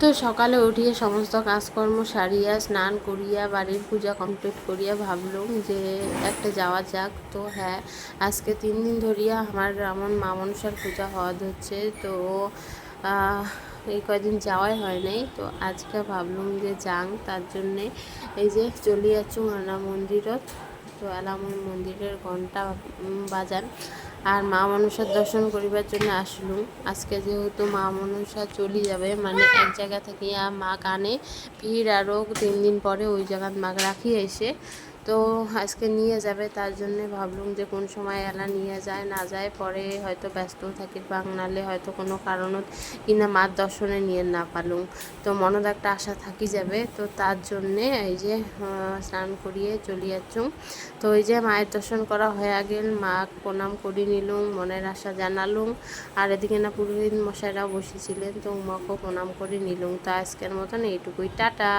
তো সকালে উঠিয়ে সমস্ত কাজকর্ম সারিয়া স্নান করিয়া বাড়ির পূজা কমপ্লিট করিয়া ভাবলুম যে একটা যাওয়া যাক। তো হ্যাঁ, আজকে 3 দিন ধরিয়া আমার এমন মা মনসার পূজা হওয়া হচ্ছে। তো এই কয়দিন যাওয়াই হয় নাই। তো আজকে ভাবলুম যে যাং, তার জন্যে এই যে চলে যাচ্ছ এলা মন্দিরত। তো এলা মন্দিরের ঘন্টা বাজান আর মা মনসার দর্শন করিবার জন্য আসলুম। আজকে যেহেতু মা মনসা চলে যাবে, মানে এক জায়গা থেকে মা কানে ভিড় আরও 3 দিন পরে ওই জায়গায় মাকে রাখি এসে, তো আজকে নিয়ে যাবে। তার জন্যে ভাবলুম যে কোন সময় এলা নিয়ে যায় না যায়, পরে হয়তো ব্যস্ত থাকি বাংলালে হয়তো কোনো কারণত কিনা মার দর্শনে নিয়ে না পালুম, তো মনত একটা আশা থাকি যাবে। তো তার জন্যে এই যে স্নান করিয়ে চলে যাচ্ছুম। তো ওই যে মায়ের দর্শন করা হয়ে গেল, মা প্রণাম করি নিলুম, মনের আশা জানালুম। আর এদিকে না পুরোহিত মশাইরাও বসেছিলেন, তো মাকেও প্রণাম করে নিলুম। তো আজকের মতন এইটুকুই, টাটা।